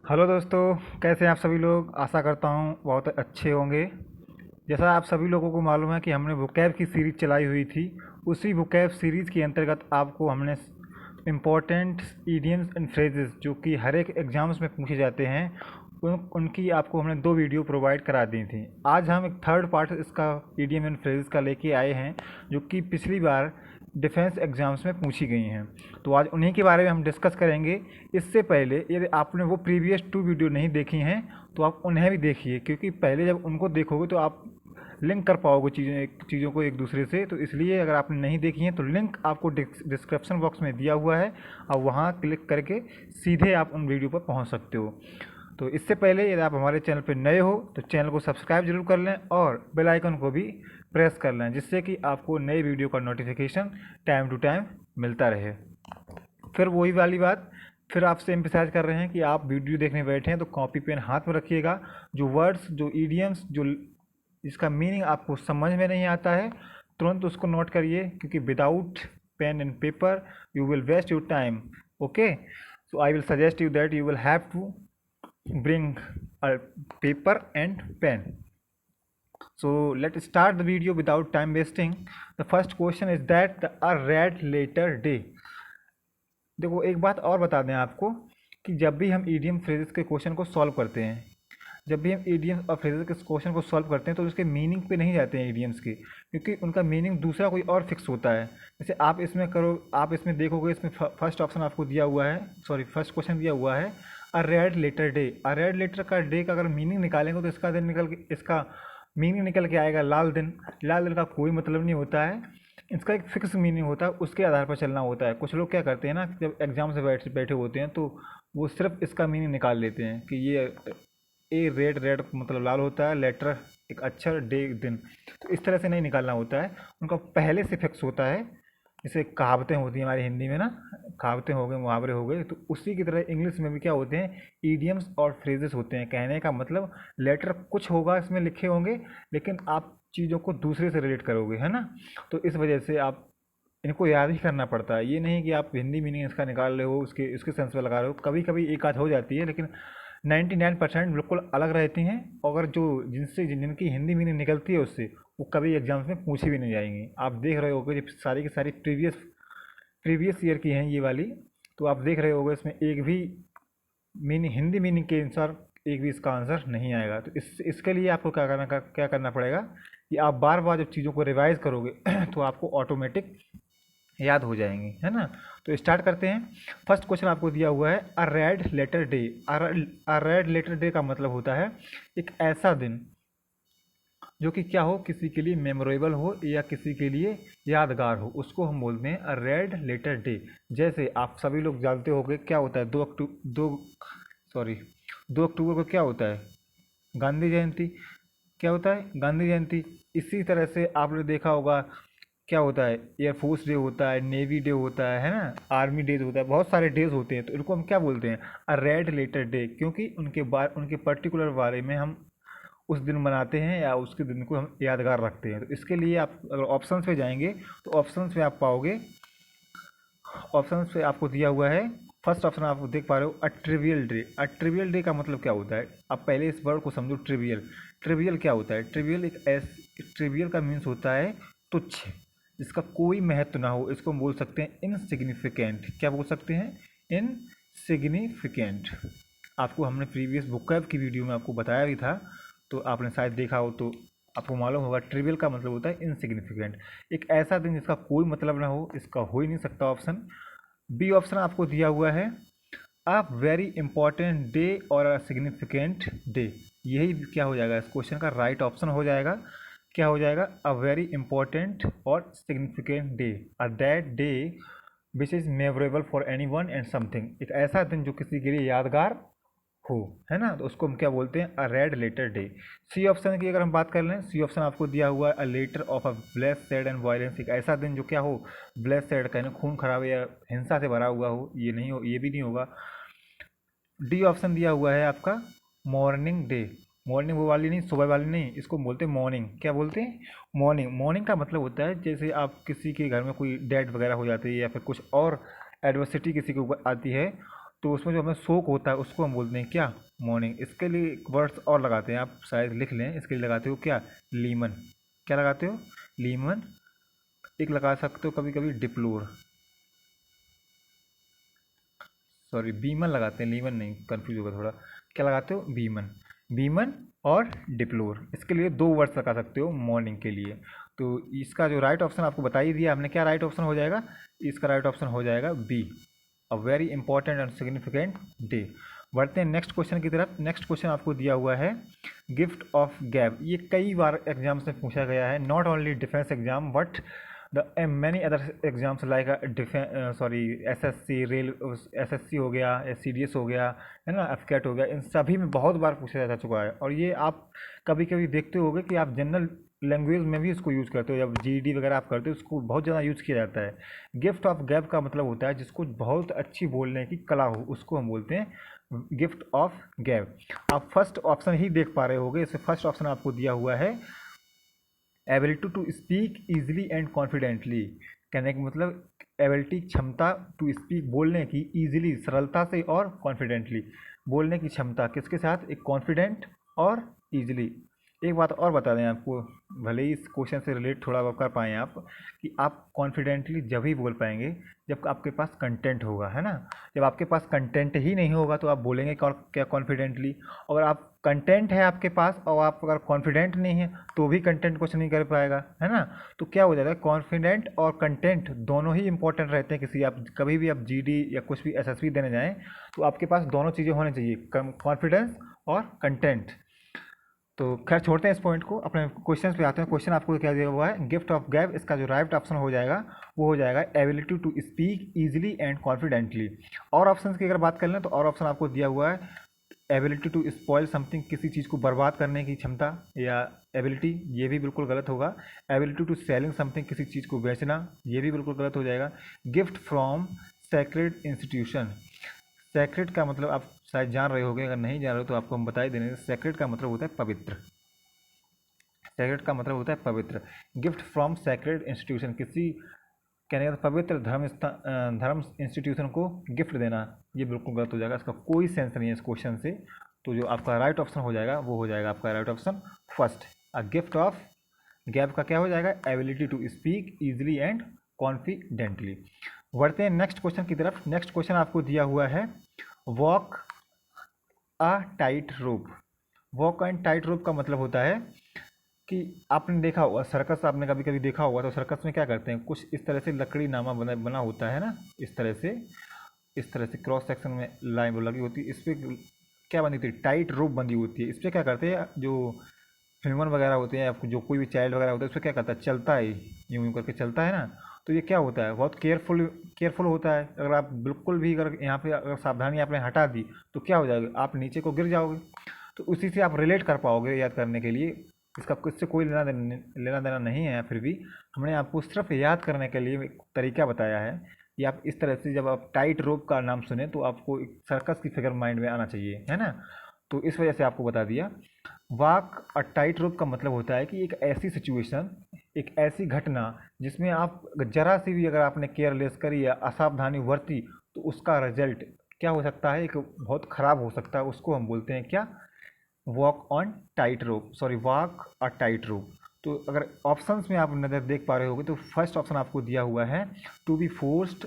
Hello दोस्तों, कैसे हैं आप सभी लोग। आशा करता हूँ बहुत अच्छे होंगे। जैसा आप सभी लोगों को मालूम है कि हमने वोकैब की सीरीज़ चलाई हुई थी। उसी वोकैब सीरीज़ के अंतर्गत आपको हमने इम्पोर्टेंट इडियम्स एंड फ्रेजेस जो कि हर एक एग्जाम्स में पूछे जाते हैं उनकी आपको हमने 2 वीडियो प्रोवाइड करा दी थी। आज हम एक थर्ड पार्ट इसका इडियम एंड फ्रेजेस का लेके आए हैं जो कि पिछली बार डिफेंस एग्जाम्स में पूछी गई हैं। तो आज उन्हीं के बारे में हम डिस्कस करेंगे। इससे पहले यदि आपने वो प्रीवियस 2 वीडियो नहीं देखी हैं तो आप उन्हें भी देखिए, क्योंकि पहले जब उनको देखोगे तो आप लिंक कर पाओगे चीज़ों को एक दूसरे से। तो इसलिए अगर आपने नहीं देखी हैं तो लिंक आपको डिस्क्रिप्शन बॉक्स में दिया हुआ है और वहाँ क्लिक करके सीधे आप उन वीडियो पर पहुँच सकते हो। तो इससे पहले यदि आप हमारे चैनल पर नए हो तो चैनल को सब्सक्राइब जरूर कर लें और बेल आइकन को भी प्रेस कर लें, जिससे कि आपको नए वीडियो का नोटिफिकेशन टाइम टू टाइम मिलता रहे। फिर वही वाली बात, फिर आपसे एम्फेसाइज कर रहे हैं कि आप वीडियो देखने बैठे हैं तो कॉपी पेन हाथ में रखिएगा। जो वर्ड्स, जो ईडियम्स, जो इसका मीनिंग आपको समझ में नहीं आता है तुरंत उसको नोट करिए, क्योंकि without pen and paper you will waste your time. Okay, so I will suggest you that you will have to bring a paper and pen. So let's start the video without time wasting. The first question is that a red letter day. देखो, एक बात और बता दें आपको कि जब भी हम ईडियम फ्रेजेस के क्वेश्चन को सॉल्व करते हैं, जब भी हम ईडियम और फ्रेजेस के क्वेश्चन को सॉल्व करते हैं तो उसके मीनिंग पे नहीं जाते हैं ईडियम्स के, क्योंकि उनका मीनिंग दूसरा कोई और फिक्स होता है। जैसे आप इसमें करो, आप इसमें देखोगे, इसमें फर्स्ट ऑप्शन आपको दिया हुआ है, सॉरी फर्स्ट क्वेश्चन दिया हुआ है अ रेड लेटर डे। अ रेड लेटर का डे का अगर मीनिंग निकालेंगे तो इसका दिन निकल के, इसका मीनिंग निकल के आएगा लाल दिन। लाल दिन का कोई मतलब नहीं होता है, इसका एक फिक्स मीनिंग होता है, उसके आधार पर चलना होता है। कुछ लोग क्या करते हैं ना, जब एग्जाम से बैठे होते हैं तो वो सिर्फ इसका मीनिंग निकाल लेते हैं कि ये ए रेड, रेड मतलब लाल होता है, लेटर एक अक्षर, डे दिन। तो इस तरह से नहीं निकालना होता है, उनका पहले से फिक्स होता है। जैसे कहावतें होती हैं हमारी हिंदी में ना, कहावतें हो गए, मुहावरे हो गए, तो उसी की तरह इंग्लिश में भी क्या होते हैं, ईडियम्स और फ्रेजेस होते हैं। कहने का मतलब लेटर कुछ होगा इसमें लिखे होंगे, लेकिन आप चीज़ों को दूसरे से रिलेट करोगे, है ना। तो इस वजह से आप इनको याद ही करना पड़ता है। ये नहीं कि आप हिंदी मीनिंग इसका निकाल रहे हो, उसके उसके सेंस में लगा रहे हो। कभी कभी एक आध हो जाती है, लेकिन 99% बिल्कुल अलग रहती हैं। और जो जिनकी हिंदी मीनिंग निकलती है उससे, वो कभी एग्जाम्स में पूछी भी नहीं जाएंगी। आप देख रहे होगे जब सारी की सारी प्रीवियस ईयर की हैं ये वाली, तो आप देख रहे होगे इसमें एक भी मीनिंग, हिंदी मीनिंग के अनुसार एक भी इसका आंसर नहीं आएगा। तो इसके लिए आपको क्या करना पड़ेगा कि आप बार बार जब चीज़ों को रिवाइज करोगे तो आपको ऑटोमेटिक याद हो जाएंगी, है ना। तो स्टार्ट करते हैं। फर्स्ट क्वेश्चन आपको दिया हुआ है अ रेड लेटर डे। अ रेड लेटर डे का मतलब होता है एक ऐसा दिन जो कि क्या हो, किसी के लिए मेमोरेबल हो या किसी के लिए यादगार हो, उसको हम बोलते हैं अ रेड लेटर डे। जैसे आप सभी लोग जानते होंगे क्या होता है, 2 अक्टूबर को क्या होता है, गांधी जयंती। क्या होता है, गांधी जयंती। इसी तरह से आपने देखा होगा क्या होता है, एयरफोर्स डे होता है, नेवी डे होता है ना, आर्मी डेज होता है, बहुत सारे डेज होते हैं। तो इनको हम क्या बोलते हैं, अ रेड लेटर डे, क्योंकि उनके पर्टिकुलर बारे में हम उस दिन मनाते हैं या उसके दिन को हम यादगार रखते हैं। तो इसके लिए आप अगर ऑप्शंस पे जाएंगे तो ऑप्शंस में आप पाओगे, ऑप्शंस पे आपको दिया हुआ है। फर्स्ट ऑप्शन आप देख पा रहे हो अ ट्रिवियल डे। अ ट्रिवियल डे का मतलब क्या होता है, आप पहले इस वर्ड को समझो। ट्रिवियल, ट्रिवियल क्या होता है, ट्रिवियल ट्रिवियल का मीन्स होता है तुच्छ, जिसका कोई महत्व ना हो। इसको हम बोल सकते हैं इनसिग्निफिकेंट। क्या बोल सकते हैं, इनसिग्निफिकेंट। आपको हमने प्रीवियस बुकैब की वीडियो में आपको बताया भी था, तो आपने शायद देखा हो तो आपको मालूम होगा। ट्रिवियल का मतलब होता है इनसिग्निफिकेंट, एक ऐसा दिन जिसका कोई मतलब ना हो। इसका हो ही नहीं सकता ऑप्शन। बी ऑप्शन आपको दिया हुआ है अ वेरी इंपॉर्टेंट डे और अ सिग्निफिकेंट डे। यही क्या हो जाएगा, इस क्वेश्चन का राइट ऑप्शन हो जाएगा। क्या हो जाएगा, अ वेरी इंपॉर्टेंट और significant day, a that day which is memorable for any one and something. एक ऐसा दिन जो किसी के लिए यादगार हो, है ना। तो उसको हम क्या बोलते हैं, a red letter day. C option की अगर हम बात कर लें, सी ऑप्शन आपको दिया हुआ है a letter of a bloodshed and violence. एक ऐसा दिन जो क्या हो, ब्लड सैड, कहने खून खराब या हिंसा से भरा हुआ हो। ये नहीं हो, ये भी नहीं होगा। डी ऑप्शन दिया हुआ है आपका मॉर्निंग डे। मॉर्निंग वो वाली नहीं, सुबह वाली नहीं, इसको बोलते हैं मॉर्निंग। क्या बोलते हैं, मॉर्निंग। मॉर्निंग का मतलब होता है जैसे आप किसी के घर में कोई डेथ वगैरह हो जाती है या फिर कुछ और एडवर्सिटी किसी के ऊपर आती है, तो उसमें जो हमें सोक होता है उसको हम बोलते हैं क्या, मॉर्निंग। इसके लिए वर्ड्स और लगाते हैं, आप शायद लिख लें। इसके लिए लगाते हो क्या, लीमन। क्या लगाते हो, लीमन। एक लगा सकते हो कभी कभी डिप्लोर, सॉरी बीमन लगाते हैं, लीमन नहीं, कंफ्यूज होगा थोड़ा। क्या लगाते हो, बीमन। बीमन और डिप्लोर, इसके लिए दो वर्ड्स लगा सकते हो मॉर्निंग के लिए। तो इसका जो राइट ऑप्शन आपको बता ही दिया हमने, क्या राइट ऑप्शन हो जाएगा, इसका राइट ऑप्शन हो जाएगा B, a very important and significant day. बढ़ते हैं नेक्स्ट क्वेश्चन की तरफ। नेक्स्ट क्वेश्चन आपको दिया हुआ है गिफ्ट ऑफ गैब। ये कई बार एग्जाम्स में पूछा गया है, not only defence exam but the many other exams like sorry SSC, rail, SSC हो गया, सीडीएस हो गया, है ना, एफकेट हो गया, इन सभी में बहुत बार पूछा जा चुका है। और ये आप कभी कभी देखते होगे कि आप जनरल लैंग्वेज में भी इसको यूज़ करते हो, जब जीडी वगैरह आप करते हो उसको बहुत ज़्यादा यूज़ किया जाता है। गिफ्ट ऑफ गैब का मतलब होता है जिसको बहुत अच्छी बोलने की कला हो, उसको हम बोलते हैं गिफ्ट ऑफ गैब। आप फर्स्ट ऑप्शन ही देख पा रहे होगे, इससे फर्स्ट ऑप्शन आपको दिया हुआ है ability to speak easily and confidently. कहने का मतलब एबिलिटी, क्षमता, टू स्पीक, बोलने की, ईजिली, सरलता से, और कॉन्फिडेंटली, बोलने की क्षमता किसके साथ, एक कॉन्फिडेंट और ईजिली। एक बात और बता दें आपको, भले ही इस क्वेश्चन से रिलेट थोड़ा कर पाएँ आप, कि आप कॉन्फिडेंटली जब ही बोल पाएंगे जब आपके पास कंटेंट होगा, है ना। जब आपके पास कंटेंट ही नहीं होगा तो आप बोलेंगे क्या कॉन्फिडेंटली। अगर आप कंटेंट है आपके पास और आप अगर कॉन्फिडेंट नहीं है तो भी कंटेंट कुछ नहीं कर पाएगा, है ना। तो क्या हो जाएगा, कॉन्फिडेंट और कंटेंट दोनों ही इंपॉर्टेंट रहते हैं। किसी आप कभी भी आप जीडी या कुछ भी एसएसबी देने जाएं तो आपके पास दोनों चीज़ें होनी चाहिए, कॉन्फिडेंस और कंटेंट। तो खैर छोड़ते हैं इस पॉइंट को, अपने क्वेश्चन पे आते हैं। क्वेश्चन आपको क्या दिया हुआ है, गिफ्ट ऑफ गैब, इसका जो राइट ऑप्शन हो जाएगा वो हो जाएगा ability to speak easily and confidently. और ऑप्शन की अगर बात कर लें तो और ऑप्शन आपको दिया हुआ है एबिलिटी टू स्पॉइल समथिंग, किसी चीज़ को बर्बाद करने की क्षमता या एबिलिटी, ये भी बिल्कुल गलत होगा। एबिलिटी टू सेलिंग समथिंग, किसी चीज़ को बेचना, ये भी बिल्कुल गलत हो जाएगा। Gift from sacred institution, sacred का मतलब आप शायद जान रहे होंगे, अगर नहीं जान रहे हो तो आपको हम बता ही देने। सैक्रेड का मतलब होता है पवित्र, सैक्रेड का मतलब होता है पवित्र। गिफ्ट फ्रॉम सैक्रेड इंस्टीट्यूशन, किसी कहने का पवित्र धर्म इंस्टीट्यूशन को गिफ्ट देना, ये बिल्कुल गलत हो जाएगा, इसका कोई सेंस नहीं है इस क्वेश्चन से। तो जो आपका राइट ऑप्शन हो जाएगा वो हो जाएगा आपका right option first, a gift of gab का क्या हो जाएगा, ability to speak easily and confidently. बढ़ते हैं नेक्स्ट क्वेश्चन की तरफ। नेक्स्ट क्वेश्चन आपको दिया हुआ है walk a tight rope. Walk and tight रोप का मतलब होता है कि आपने देखा होगा सर्कस, आपने कभी कभी देखा होगा, तो सर्कस में क्या करते हैं, कुछ इस तरह से लकड़ी नामा बना होता है ना, इस तरह से क्रॉस सेक्शन में लाइन लगी होती है, इस पर क्या बनी होती है, टाइट रोप बंधी होती है। इस पर क्या करते हैं जो ह्यूमन वगैरह होते हैं या जो कोई भी चाइल्ड वगैरह होता है, उस पर क्या करता है, चलता है, यूँ यूँ करके चलता है ना। तो ये क्या होता है, बहुत केयरफुल होता है। अगर आप बिल्कुल भी अगर यहाँ पे अगर सावधानी आपने हटा दी तो क्या हो जाएगा, आप नीचे को गिर जाओगे। तो उसी से आप रिलेट कर पाओगे याद करने के लिए, इसका इससे कोई लेना देना नहीं है, फिर भी हमने आपको सिर्फ याद करने के लिए एक तरीका बताया है कि आप इस तरह से जब आप टाइट रोप का नाम सुने तो आपको एक सर्कस की फिगर माइंड में आना चाहिए, है ना। तो इस वजह से आपको बता दिया। वॉक और टाइट रोप का मतलब होता है कि एक ऐसी सिचुएशन, एक ऐसी घटना जिसमें आप जरा सी भी अगर आपने केयरलेस करी या असावधानी बरती तो उसका रिजल्ट क्या हो सकता है, एक बहुत ख़राब हो सकता है। उसको हम बोलते हैं क्या, walk on tight rope, sorry walk और टाइट रोप। तो अगर ऑप्शंस में आप नज़र देख पा रहे होगे तो फर्स्ट ऑप्शन आपको दिया हुआ है to be forced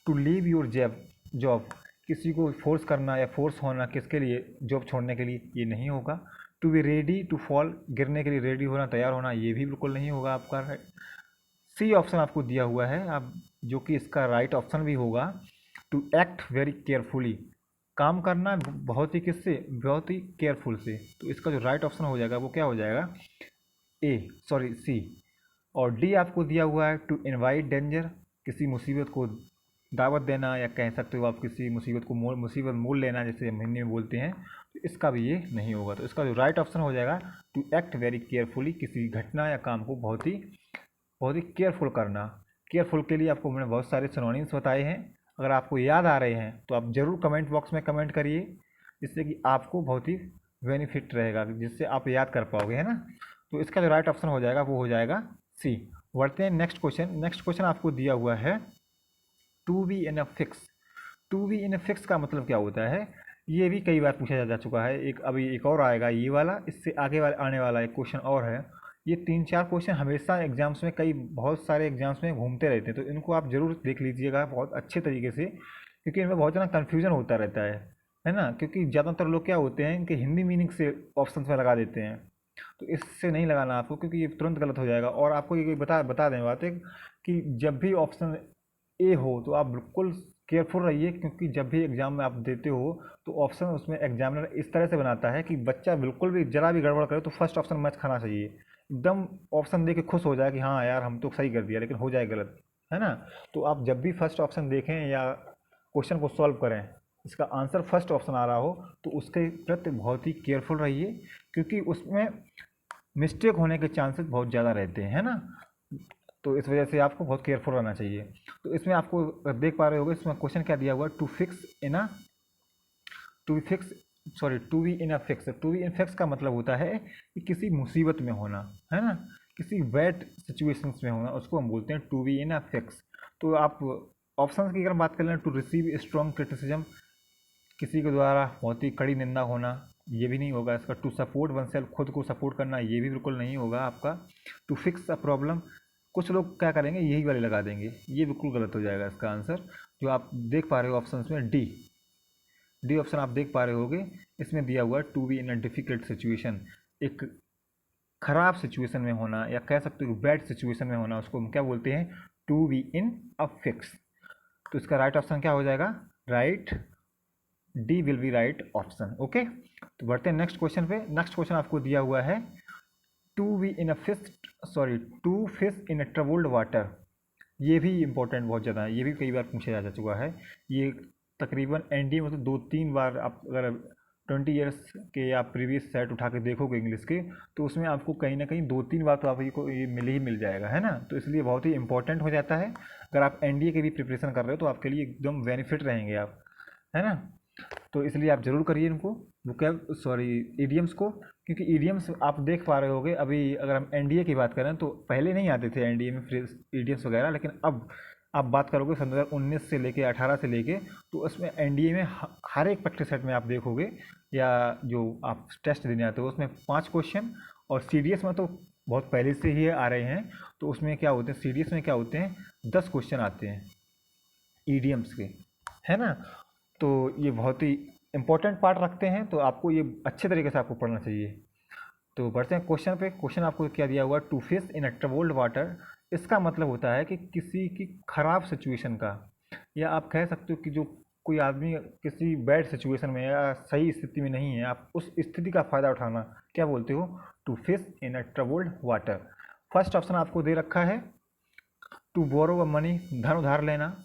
to leave your job, किसी को फोर्स करना या फोर्स होना किसके लिए, जॉब छोड़ने के लिए, ये नहीं होगा। To be ready to fall, गिरने के लिए रेडी होना, तैयार होना, ये भी बिल्कुल नहीं होगा आपका। सी ऑप्शन आपको दिया हुआ है आप, जो कि इसका राइट ऑप्शन भी होगा, टू एक्ट वेरी केयरफुली, काम करना बहुत ही किससे, बहुत ही केयरफुल से। तो इसका जो राइट ऑप्शन हो जाएगा वो क्या हो जाएगा, सी। और डी आपको दिया हुआ है टू इनवाइट डेंजर, किसी मुसीबत को दावत देना, या कह सकते हो आप किसी मुसीबत को मुसीबत मोल लेना, जैसे हम हिंदी में बोलते हैं। तो इसका भी ये नहीं होगा। तो इसका जो राइट ऑप्शन हो जाएगा टू एक्ट वेरी केयरफुली, किसी घटना या काम को बहुत ही केयरफुल करना। केयरफुल के लिए आपको मैंने बहुत सारे सिनोनिम्स बताए हैं, अगर आपको याद आ रहे हैं तो आप ज़रूर कमेंट बॉक्स में कमेंट करिए, जिससे कि आपको बहुत ही बेनिफिट रहेगा, जिससे आप याद कर पाओगे, है ना। तो इसका जो राइट ऑप्शन हो जाएगा वो हो जाएगा सी। बढ़ते हैं नेक्स्ट क्वेश्चन। नेक्स्ट क्वेश्चन आपको दिया हुआ है to be in a fix. To be in fix का मतलब क्या होता है, ये भी कई बार पूछा जा चुका है। अभी एक और आएगा ये वाला, इससे आगे वाला आने वाला एक क्वेश्चन और है। ये 3-4 क्वेश्चन हमेशा एग्जाम्स में, बहुत सारे एग्जाम्स में घूमते रहते हैं, तो इनको आप ज़रूर देख लीजिएगा बहुत अच्छे तरीके से, क्योंकि इनमें बहुत ज़्यादा कन्फ्यूजन होता रहता है ना। क्योंकि ज़्यादातर लोग क्या होते हैं, इनके हिंदी मीनिंग से ऑप्शन में लगा देते हैं, तो इससे नहीं लगाना आपको, क्योंकि ये तुरंत गलत हो जाएगा। और आपको ये बता बता दें बात है कि जब भी ऑप्शन ए हो तो आप बिल्कुल केयरफुल रहिए, क्योंकि जब भी एग्ज़ाम में आप देते हो तो ऑप्शन उसमें एग्जामिनर इस तरह से बनाता है कि बच्चा बिल्कुल भी जरा भी गड़बड़ करे तो फर्स्ट ऑप्शन मैच खाना चाहिए, एकदम ऑप्शन दे के खुश हो जाए कि हाँ यार हम तो सही कर दिया, लेकिन हो जाए गलत, है ना। तो आप जब भी फर्स्ट ऑप्शन देखें या क्वेश्चन को सॉल्व करें, इसका आंसर फर्स्ट ऑप्शन आ रहा हो तो उसके प्रति बहुत ही केयरफुल रहिए, क्योंकि उसमें मिस्टेक होने के चांसेस बहुत ज़्यादा रहते हैं, है ना। तो इस वजह से आपको बहुत केयरफुल रहना चाहिए। तो इसमें आपको देख पा रहे होगे, इसमें क्वेश्चन क्या दिया हुआ है, to be in a fix. To be in fix का मतलब होता है कि किसी मुसीबत में होना, है ना, किसी बैड सिचुएशंस में होना, उसको हम बोलते हैं to be in a fix. तो आप ऑप्शंस की अगर बात कर लें, टू रिसीव स्ट्रॉन्ग क्रिटिसिज्म, किसी के द्वारा बहुत ही कड़ी निंदा होना, ये भी नहीं होगा इसका। टू सपोर्ट वन सेल्फ, खुद को सपोर्ट करना, ये भी बिल्कुल नहीं होगा आपका। टू फिक्स अ प्रॉब्लम, कुछ लोग क्या करेंगे यही वाले लगा देंगे, ये बिल्कुल गलत हो जाएगा इसका आंसर। जो आप देख पा रहे हो ऑप्शन में डी ऑप्शन आप देख पा रहे होगे, इसमें दिया हुआ है to be in a difficult situation, एक खराब सिचुएशन में होना, या कह सकते हो बैड सिचुएशन में होना, उसको हम क्या बोलते हैं, to be in a fix. तो इसका राइट ऑप्शन क्या हो जाएगा, right, D will be right option. Okay, तो बढ़ते हैं नेक्स्ट क्वेश्चन पे। नेक्स्ट क्वेश्चन आपको दिया हुआ है to fish in a troubled water. ये भी इंपॉर्टेंट बहुत ज़्यादा है, ये भी कई बार पूछा जा चुका है। ये तकरीबन एनडीए में तो 2-3 बार, आप अगर 20 ईयर्स के या प्रीवियस सेट उठा के देखोगे इंग्लिश के, तो उसमें आपको कहीं ना कहीं 2-3 बार तो आपको ये मिल जाएगा, है ना। तो इसलिए बहुत ही इंपॉर्टेंट हो जाता है। अगर आप एनडीए की भी प्रिपरेशन कर रहे हो तो आपके लिए एकदम बेनिफिट रहेंगे आप, है ना। तो इसलिए आप ज़रूर करिए इनको, ईडियम्स को, क्योंकि ईडियम्स आप देख पा रहे होगे। अभी अगर हम एनडीए की बात करें तो पहले नहीं आते थे एनडीए में ईडियम्स वगैरह, लेकिन अब आप बात करोगे 2019 से लेके 18 से लेके, तो उसमें एनडीए में हर एक प्रैक्टिस सेट में आप देखोगे, या जो आप टेस्ट देने आते हो उसमें 5 क्वेश्चन, और सीडीएस में तो बहुत पहले से ही आ रहे हैं। तो उसमें क्या होते हैं, सीडीएस में क्या होते हैं, 10 क्वेश्चन आते हैं ईडियम्स के, है ना। तो ये बहुत ही इंपॉर्टेंट पार्ट रखते हैं, तो आपको ये अच्छे तरीके से आपको पढ़ना चाहिए। तो बढ़ते हैं क्वेश्चन पे। क्वेश्चन आपको क्या दिया हुआ, to fish in a troubled water. इसका मतलब होता है कि किसी की खराब सिचुएशन का, या आप कह सकते हो कि जो कोई आदमी किसी बैड सिचुएशन में या सही स्थिति में नहीं है, आप उस स्थिति का फ़ायदा उठाना क्या बोलते हो, to fish in a troubled water. First option आपको दे रखा है टू बोरो अ मनी, धन उधार लेना।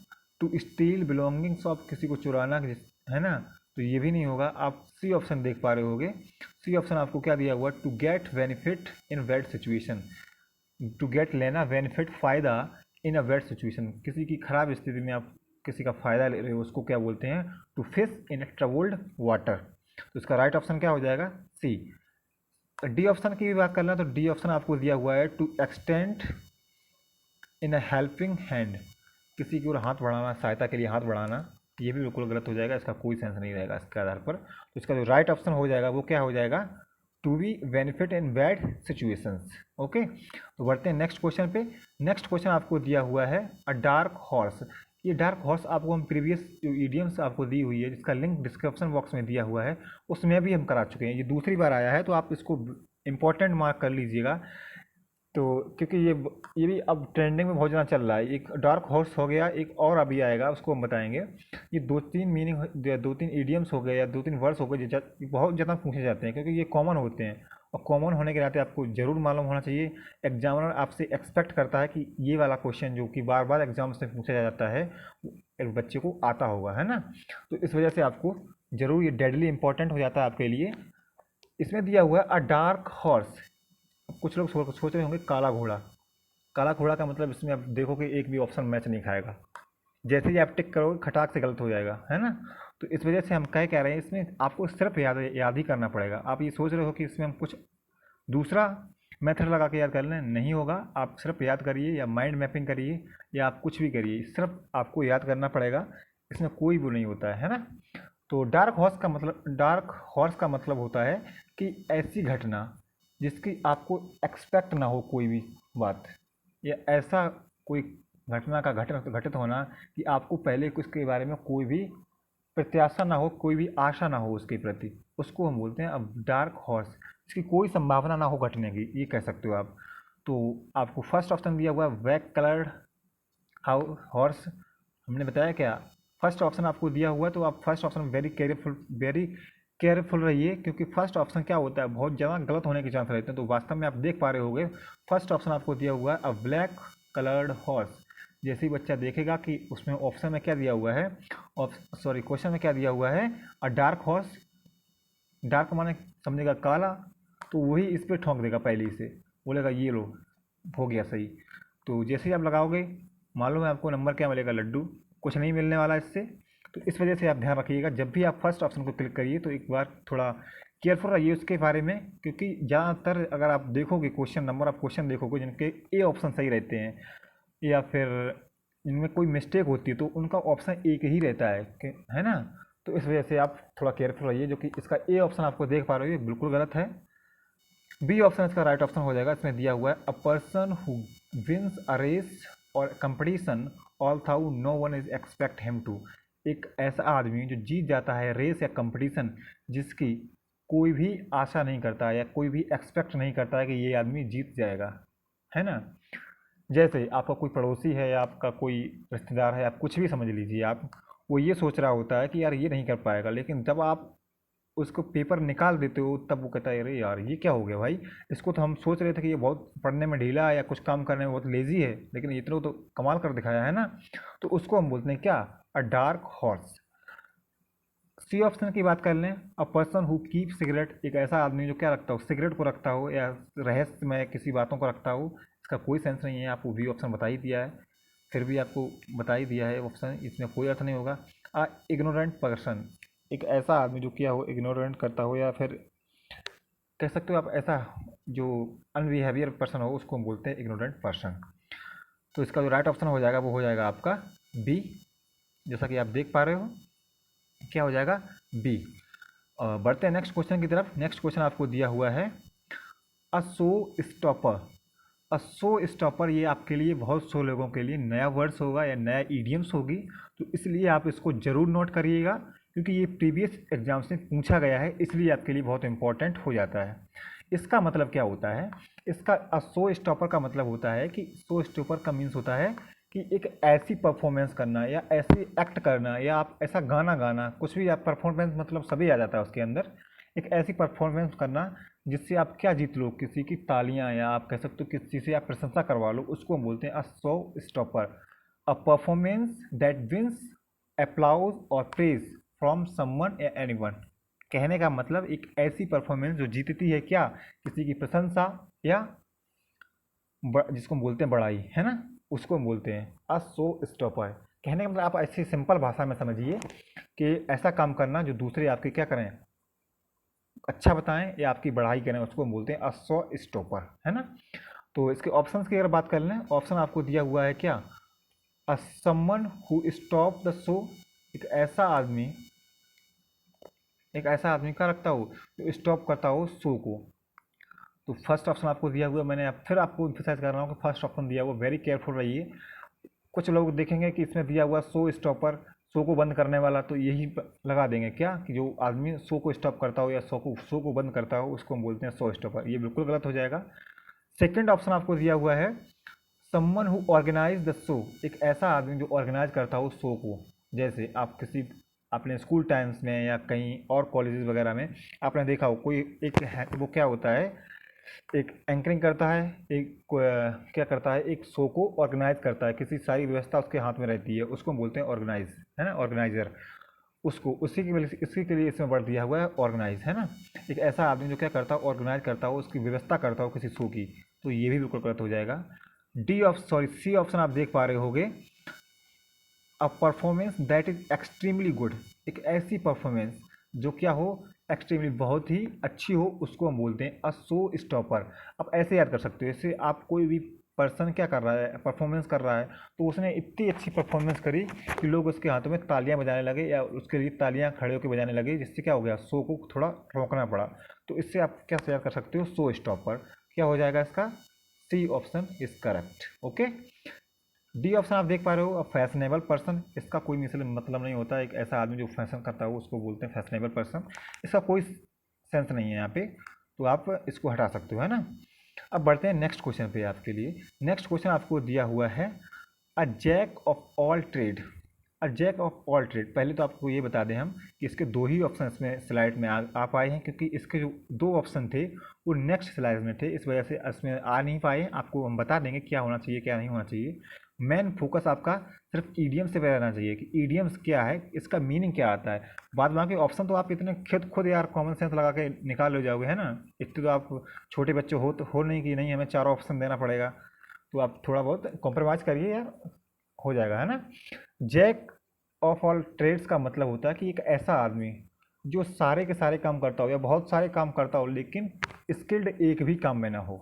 टू स्टील बिलोंगिंग्स ऑफ, किसी को चुराना, है ना, तो ये भी नहीं होगा। आप सी ऑप्शन देख पा रहे होगे, सी ऑप्शन आपको क्या दिया हुआ, to get benefit in bad situation. To get लेना, बेनिफिट फ़ायदा, इन अ बैड सिचुएशन, किसी की खराब स्थिति में आप किसी का फ़ायदा ले रहे हो, उसको क्या बोलते हैं, to fish in a troubled water. तो इसका राइट ऑप्शन क्या हो जाएगा, सी। डी ऑप्शन की भी बात करना, तो डी ऑप्शन आपको दिया हुआ है to extend in a helping hand, किसी की ओर हाथ बढ़ाना, सहायता के लिए हाथ बढ़ाना, ये भी बिल्कुल गलत हो जाएगा, इसका कोई सेंस नहीं रहेगा इसके आधार पर। तो इसका जो राइट ऑप्शन हो जाएगा वो क्या हो जाएगा, to be benefit in bad situations. Okay, तो बढ़ते हैं नेक्स्ट क्वेश्चन पे। नेक्स्ट क्वेश्चन आपको दिया हुआ है अ डार्क हॉर्स। ये डार्क हॉर्स आपको हम प्रीवियस जो ईडियम्स आपको दी हुई है, जिसका लिंक डिस्क्रिप्शन बॉक्स में दिया हुआ है, उसमें भी हम करा चुके हैं। ये दूसरी बार आया है, तो आप इसको इंपॉर्टेंट मार्क कर लीजिएगा। तो क्योंकि ये भी अब ट्रेंडिंग में बहुत ज़्यादा चल रहा है। एक डार्क हॉर्स हो गया, एक और अभी आएगा, उसको हम बताएंगे। ये 2-3 मीनिंग, 2-3 ईडियम्स हो गए या 2-3 वर्ड्स हो गए जो बहुत ज़्यादा पूछे जाते हैं, क्योंकि ये कॉमन होते हैं, और कॉमन होने के नाते आपको ज़रूर मालूम होना चाहिए। एग्जामिनर आपसे एक्सपेक्ट करता है कि ये वाला क्वेश्चन जो कि बार बार एग्जाम से पूछा जाता है, एक बच्चे को आता होगा, है ना। तो इस वजह से आपको ज़रूर ये डेडली इंपॉर्टेंट हो जाता है आपके लिए। इसमें दिया हुआ है अ डार्क हॉर्स। कुछ लोग सोच रहे होंगे काला घोड़ा। काला घोड़ा का मतलब इसमें आप देखोगे एक भी ऑप्शन मैच नहीं खाएगा, जैसे ही आप टिक करोगे खटाक से गलत हो जाएगा, है ना। तो इस वजह से हम कह रहे हैं, इसमें आपको सिर्फ याद ही करना पड़ेगा। आप ये सोच रहे हो कि इसमें हम कुछ दूसरा मेथड लगा के याद कर लें, नहीं होगा। आप सिर्फ याद करिए, या माइंड मैपिंग करिए, या आप कुछ भी करिए, सिर्फ आपको याद करना पड़ेगा इसमें कोई वो नहीं होता है ना। तो डार्क हॉर्स का मतलब होता है कि ऐसी घटना जिसकी आपको एक्सपेक्ट ना हो कोई भी बात, या ऐसा कोई घटना का घटित होना कि आपको पहले उसके बारे में कोई भी प्रत्याशा ना हो, कोई भी आशा ना हो उसके प्रति, उसको हम बोलते हैं अब डार्क हॉर्स। इसकी कोई संभावना ना हो घटने की, ये कह सकते हो आप। तो आपको फर्स्ट ऑप्शन दिया हुआ है ब्लैक कलर्ड हाउ हॉर्स, हमने बताया क्या, फर्स्ट ऑप्शन आपको दिया हुआ है, तो आप फर्स्ट ऑप्शन वेरी केयरफुल रहिए, क्योंकि फर्स्ट ऑप्शन क्या होता है बहुत ज़्यादा गलत होने के चांस रहते हैं। तो वास्तव में आप देख पा रहे होंगे फर्स्ट ऑप्शन आपको दिया हुआ है अ ब्लैक कलर्ड हॉर्स। जैसे ही बच्चा देखेगा कि उसमें ऑप्शन में क्या दिया हुआ है, सॉरी क्वेश्चन में क्या दिया हुआ है अ डार्क हॉर्स, डार्क माने समझेगा काला, तो वही इस पर ठोंक देगा पहले ही से, बोलेगा ये लो हो गया सही। तो जैसे ही आप लगाओगे मालूम है आपको नंबर क्या मिलेगा, लड्डू, कुछ नहीं मिलने वाला इससे। तो इस वजह से आप ध्यान रखिएगा जब भी आप फर्स्ट ऑप्शन को क्लिक करिए तो एक बार थोड़ा केयरफुल रहिए उसके बारे में, क्योंकि ज़्यादातर अगर आप देखोगे क्वेश्चन नंबर ऑफ क्वेश्चन देखोगे जिनके ए ऑप्शन सही रहते हैं या फिर इनमें कोई मिस्टेक होती है तो उनका ऑप्शन एक ही रहता है है ना। तो इस वजह से आप थोड़ा केयरफुल रहिए, जो कि इसका ए ऑप्शन आपको देख पा रहे हो ये बिल्कुल गलत है। बी ऑप्शन इसका राइट ऑप्शन हो जाएगा। इसमें दिया हुआ है a person who wins a race और competition although no one is expect him to, एक ऐसा आदमी जो जीत जाता है रेस या कंपटीशन जिसकी कोई भी आशा नहीं करता या कोई भी एक्सपेक्ट नहीं करता है कि ये आदमी जीत जाएगा, है ना। जैसे आपका कोई पड़ोसी है या आपका कोई रिश्तेदार है, आप कुछ भी समझ लीजिए, आप वो ये सोच रहा होता है कि यार ये नहीं कर पाएगा, लेकिन जब आप उसको पेपर निकाल देते हो तब वो कहता है अरे यार ये क्या हो गया भाई, इसको तो हम सोच रहे थे कि ये बहुत पढ़ने में ढीला है या कुछ काम करने में बहुत लेजी है, लेकिन इतना तो कमाल कर दिखाया है ना। तो उसको हम बोलते हैं क्या, a dark horse. C option की बात कर लें, a person who keep cigarette, एक ऐसा आदमी जो क्या रखता हो, सिगरेट को रखता हो या रहस्य में किसी बातों को रखता हो। इसका कोई सेंस नहीं है, आपको बी ऑप्शन बता ही दिया है, फिर भी आपको बता ही दिया है ऑप्शन, इसमें कोई अर्थ नहीं होगा। अ इग्नोरेंट पर्सन, एक ऐसा आदमी जो क्या हो इग्नोरेंट करता हो या फिर कह सकते हो आप ऐसा जो अनबिहेवियर पर्सन हो उसको हम बोलते हैं इग्नोरेंट पर्सन। तो इसका जो राइट ऑप्शन हो जाएगा वो हो जाएगा आपका बी, जैसा कि आप देख पा रहे हो क्या हो जाएगा बी। बढ़ते हैं नेक्स्ट क्वेश्चन की तरफ। नेक्स्ट क्वेश्चन आपको दिया हुआ है अ शो स्टॉपर। अ शो स्टॉपर ये आपके लिए बहुत सौ लोगों के लिए नया वर्ड्स होगा या नया ईडियम्स होगी, तो इसलिए आप इसको ज़रूर नोट करिएगा, क्योंकि ये प्रीवियस एग्जाम्स में पूछा गया है, इसलिए आपके लिए बहुत इंपॉर्टेंट हो जाता है। इसका मतलब क्या होता है, इसका शो स्टॉपर का मतलब होता है कि शो स्टॉपर का मीन्स होता है कि एक ऐसी परफॉर्मेंस करना या ऐसी एक्ट करना या आप ऐसा गाना गाना, कुछ भी आप परफॉर्मेंस मतलब सभी आ जाता है उसके अंदर, एक ऐसी परफॉर्मेंस करना जिससे आप क्या जीत लो, किसी की तालियां या आप कह सकते हो किसी से आप प्रशंसा करवा लो, उसको हम बोलते हैं a show stopper. A performance that wins applause और प्रेज फ्रॉम समवन या एनीवन, कहने का मतलब एक ऐसी परफॉर्मेंस जो जीतती है क्या, किसी की प्रशंसा या जिसको हम बोलते हैं बड़ाई, है ना, उसको हम बोलते हैं अ शो स्टॉपर। कहने का मतलब आप ऐसी सिंपल भाषा में समझिए कि ऐसा काम करना जो दूसरे आपके क्या करें, अच्छा बताएं या आपकी बढ़ाई करें, उसको हम बोलते हैं अ शो स्टॉपर, है ना। तो इसके ऑप्शंस की अगर बात कर लें, ऑप्शन आपको दिया हुआ है क्या, अ someone who stop the show, एक ऐसा आदमी, एक ऐसा आदमी का रखता हो जो स्टॉप करता हो शो को। तो फर्स्ट ऑप्शन आपको दिया हुआ, मैंने फिर आपको इम्फेसाइज कर रहा हूँ कि फर्स्ट ऑप्शन दिया हुआ, वेरी केयरफुल रहिए। कुछ लोग देखेंगे कि इसमें दिया हुआ शो स्टॉपर, शो को बंद करने वाला, तो यही लगा देंगे क्या कि जो आदमी शो को स्टॉप करता हो या शो को बंद करता हो उसको हम बोलते हैं शो स्टॉपर, ये बिल्कुल गलत हो जाएगा। सेकंड ऑप्शन आपको दिया हुआ है someone who organize the show, एक ऐसा आदमी जो ऑर्गेनाइज करता हो शो को। जैसे आप किसी अपने स्कूल टाइम्स में या कहीं और कॉलेजेस वगैरह में आपने देखा हो कोई एक वो क्या होता है, एक एंकरिंग करता है, एक क्या करता है, एक शो को ऑर्गेनाइज करता है, किसी सारी व्यवस्था उसके हाथ में रहती है, उसको हम बोलते हैं ऑर्गेनाइज, है ना, ऑर्गेनाइजर। उसको उसी की वजह से इसी के लिए इसमें वर्ड दिया हुआ है ऑर्गेनाइज, है ना। एक ऐसा आदमी जो क्या करता हो ऑर्गेनाइज करता हो, उसकी व्यवस्था करता हो किसी शो की, तो ये भी बिल्कुल गलत हो जाएगा। सी ऑप्शन आप देख पा रहे होगे अ performance that is extremely good, एक ऐसी परफॉर्मेंस जो क्या हो एक्सट्रीमली बहुत ही अच्छी हो, उसको हम बोलते हैं अ शो स्टॉपर। आप ऐसे याद कर सकते हो, जैसे आप कोई भी पर्सन क्या कर रहा है, परफॉर्मेंस कर रहा है, तो उसने इतनी अच्छी परफॉर्मेंस करी कि लोग उसके हाथों में तालियां बजाने लगे या उसके लिए तालियां खड़े होकर बजाने लगे, जिससे क्या हो गया, शो को थोड़ा रोकना पड़ा। तो इससे आप क्या शेयर कर सकते हो, शो स्टॉपर। क्या हो जाएगा इसका, C option is correct. Okay, D option आप देख पा रहे हो, फैशनेबल पर्सन, इसका कोई मतलब नहीं होता। एक ऐसा आदमी जो फैशन करता है उसको बोलते हैं फैशनेबल पर्सन, इसका कोई सेंस नहीं है यहाँ पे, तो आप इसको हटा सकते हो, है ना। अब बढ़ते हैं नेक्स्ट क्वेश्चन पे आपके लिए। नेक्स्ट क्वेश्चन आपको दिया हुआ है, a jack of all trade. A jack of all trade, पहले तो आपको ये बता दें हम कि इसके दो ही ऑप्शन इसमें स्लाइड में आ पाए हैं, क्योंकि इसके जो दो ऑप्शन थे वो नेक्स्ट स्लाइड में थे, इस वजह से इसमें आ नहीं पाए। आपको हम बता देंगे क्या होना चाहिए क्या नहीं होना चाहिए। मेन फोकस आपका सिर्फ ईडियम से रहना चाहिए कि ईडियम्स क्या है, इसका मीनिंग क्या आता है। बाद बाकी ऑप्शन तो आप इतने खुद यार कॉमन सेंस लगा के निकाल ले जाओगे, है ना। इतने तो आप छोटे बच्चे हो नहीं कि नहीं हमें चारों ऑप्शन देना पड़ेगा, तो आप थोड़ा बहुत कॉम्प्रोमाइज़ करिए यार, हो जाएगा, है ना। जैक ऑफ ऑल ट्रेड्स का मतलब होता है कि एक ऐसा आदमी जो सारे के सारे काम करता हो या बहुत सारे काम करता हो, लेकिन स्किल्ड एक भी काम में ना हो।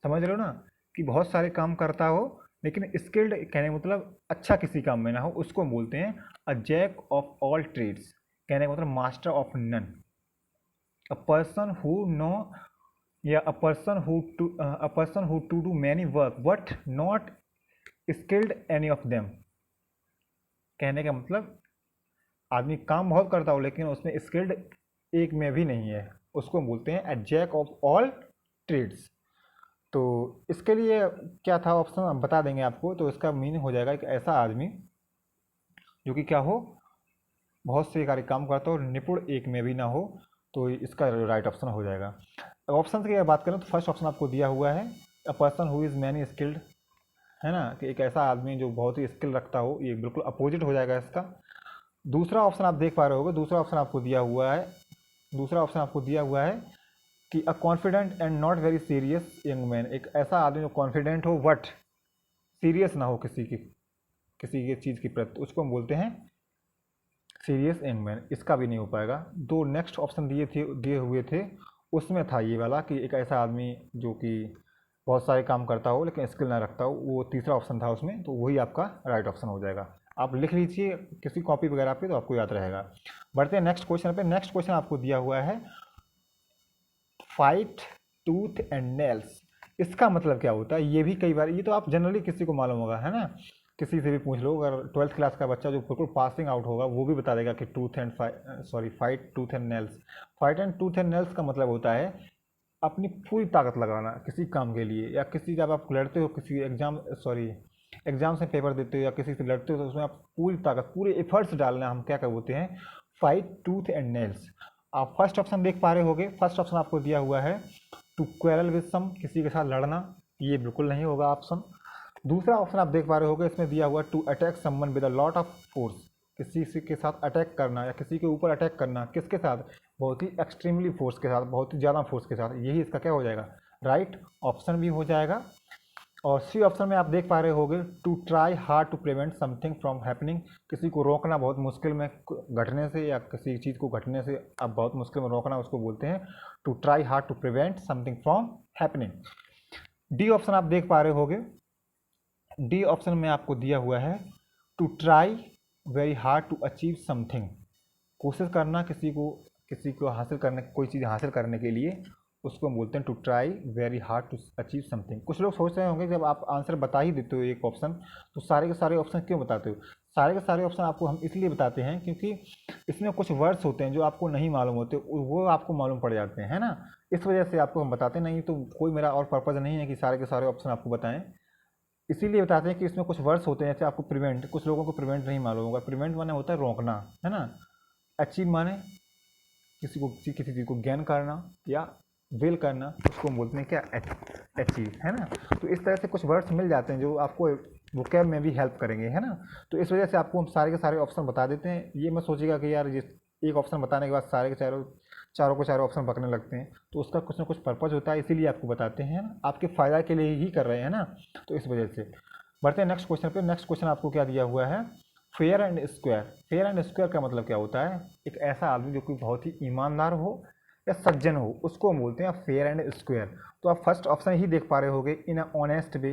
समझ रहे हो ना, कि बहुत सारे काम करता हो लेकिन स्किल्ड कहने का मतलब अच्छा किसी काम में ना हो, उसको हम बोलते हैं a jack of all trades. कहने का मतलब master of none, a person who know, या a person who to do many work but not skilled any of them. कहने का मतलब आदमी काम बहुत करता हो लेकिन उसमें स्किल्ड एक में भी नहीं है, उसको हम बोलते हैं a jack of all trades. तो इसके लिए क्या था ऑप्शन हम बता देंगे आपको। तो इसका मीनिंग हो जाएगा एक ऐसा आदमी जो कि क्या हो, बहुत से कार्य काम करता हो, निपुण एक में भी ना हो, तो इसका राइट ऑप्शन हो जाएगा। ऑप्शन की बात करें तो फर्स्ट ऑप्शन आपको दिया हुआ है, a person who is many skilled, है ना, कि एक ऐसा आदमी जो बहुत ही स्किल रखता हो, ये बिल्कुल अपोजिट हो जाएगा इसका। दूसरा ऑप्शन आप देख पा रहे होगे, दूसरा ऑप्शन आपको दिया हुआ है, दूसरा ऑप्शन आपको दिया हुआ है कि a confident and not very serious young man, एक ऐसा आदमी जो कॉन्फिडेंट हो बट सीरियस ना हो किसी की चीज़ की प्रति, उसको हम बोलते हैं सीरियस यंग मैन। इसका भी नहीं हो पाएगा। दो नेक्स्ट ऑप्शन दिए हुए थे, उसमें था ये वाला कि एक ऐसा आदमी जो कि बहुत सारे काम करता हो लेकिन स्किल ना रखता हो, वो तीसरा ऑप्शन था उसमें, तो वही आपका राइट ऑप्शन हो जाएगा। आप लिख लीजिए किसी कॉपी वगैरह पे तो आपको याद रहेगा। बढ़ते हैं नेक्स्ट क्वेश्चन पे। नेक्स्ट क्वेश्चन आपको दिया हुआ है, फाइट टूथ एंड नेल्स, इसका मतलब क्या होता है। ये भी कई बार, ये तो आप जनरली किसी को मालूम होगा, है ना, किसी से भी पूछ लो, अगर 12th क्लास का बच्चा जो बिल्कुल पासिंग आउट होगा वो भी बता देगा कि fight tooth and nails. Fight and tooth and nails का मतलब होता है अपनी पूरी ताकत लगाना किसी काम के लिए, या किसी जब आप लड़ते हो किसी एग्जाम से पेपर देते हो या किसी से लड़ते हो, तो उसमें आप पूरी ताकत पूरे एफर्ट्स डालना, हम क्या बोलते हैं, फाइट टूथ एंड नेल्स। आप फर्स्ट ऑप्शन देख पा रहे होगे, फर्स्ट ऑप्शन आपको दिया हुआ है टू क्वेरल विद सम, किसी के साथ लड़ना, ये बिल्कुल नहीं होगा ऑप्शन। दूसरा ऑप्शन आप देख पा रहे होगे, इसमें दिया हुआ to attack someone with a lot of force, किसी के साथ अटैक करना या किसी के ऊपर अटैक करना, किसके साथ, बहुत ही एक्सट्रीमली फोर्स के साथ, बहुत ही ज़्यादा फोर्स के साथ, यही इसका क्या हो जाएगा, राइट ऑप्शन भी हो जाएगा। और सी ऑप्शन में आप देख पा रहे होगे, to try hard to prevent something from happening, किसी को रोकना बहुत मुश्किल में घटने से, या किसी चीज़ को घटने से आप बहुत मुश्किल में रोकना, उसको बोलते हैं to try hard to prevent something from happening. D option आप देख पा रहे होगे, डी ऑप्शन में आपको दिया हुआ है to try very hard to achieve something, कोशिश करना किसी को हासिल करने, कोई चीज़ हासिल करने के लिए, उसको हम बोलते हैं to try very hard to achieve something. कुछ लोग सोच रहे होंगे जब आप आंसर बता ही देते हो एक ऑप्शन, तो सारे के सारे ऑप्शन क्यों बताते हो। सारे के सारे ऑप्शन आपको हम इसलिए बताते हैं क्योंकि इसमें कुछ वर्ड्स होते हैं जो आपको नहीं मालूम होते, वो आपको मालूम पड़ जाते हैं, है ना। इस वजह से आपको हम बताते नहीं, तो कोई मेरा और पर्पज़ नहीं है कि सारे के सारे ऑप्शन आपको बताएं। इसीलिए बताते हैं कि इसमें कुछ वर्ड्स होते हैं, जैसे आपको प्रिवेंट, कुछ लोगों को प्रिवेंट नहीं मालूम होगा। प्रिवेंट माने होता है रोकना, है ना। अचीव माने किसी चीज़ को गेन करना या विल करना, उसको हम बोलते हैं क्या, अचीव, है ना। तो इस तरह से कुछ वर्ड्स मिल जाते हैं जो आपको वोकैब में भी हेल्प करेंगे, है ना। तो इस वजह से आपको हम सारे के सारे ऑप्शन बता देते हैं। ये मत सोचिएगा कि यार जिस एक ऑप्शन बताने के बाद सारे के चारों को चारों ऑप्शन पकड़ने लगते हैं, तो उसका कुछ ना कुछ पर्पज़ होता है, इसीलिए आपको बताते हैं, आपके फ़ायदा के लिए ही कर रहे हैं ना। तो इस वजह से बढ़ते हैं नेक्स्ट क्वेश्चन पे। नेक्स्ट क्वेश्चन आपको क्या दिया हुआ है, fair and square. Fair and square का मतलब क्या होता है, एक ऐसा आदमी जो कि बहुत ही ईमानदार हो या सज्जन हो, उसको हम बोलते हैं फेयर एंड स्क्वायर। तो आप फर्स्ट ऑप्शन ही देख पा रहे होगे, इन अ ऑनेस्ट वे,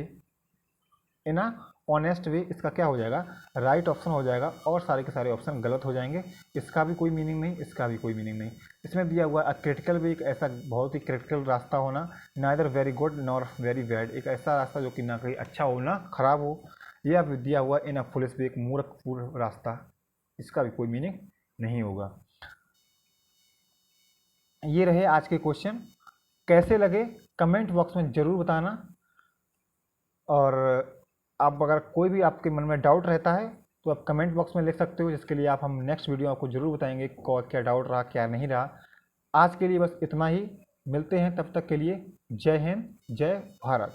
इन अ ऑनेस्ट वे, इसका क्या हो जाएगा, राइट ऑप्शन हो जाएगा और सारे के सारे ऑप्शन गलत हो जाएंगे। इसका भी कोई मीनिंग नहीं, इसका भी कोई मीनिंग नहीं। इसमें दिया हुआ अ क्रिटिकल वे, एक ऐसा बहुत ही क्रिटिकल रास्ता होना, neither very good nor very bad, एक ऐसा रास्ता जो कि ना कहीं अच्छा हो ना खराब हो। यह भी दिया हुआ इन अ फुलिश वे, एक मूर्खपूर्ण रास्ता, इसका भी कोई मीनिंग नहीं होगा। ये रहे आज के क्वेश्चन, कैसे लगे कमेंट बॉक्स में ज़रूर बताना। और आप अगर कोई भी आपके मन में डाउट रहता है तो आप कमेंट बॉक्स में लिख सकते हो, जिसके लिए आप हम नेक्स्ट वीडियो आपको ज़रूर बताएंगे क्या डाउट रहा क्या नहीं रहा। आज के लिए बस इतना ही, मिलते हैं तब तक के लिए। जय हिंद, जय भारत।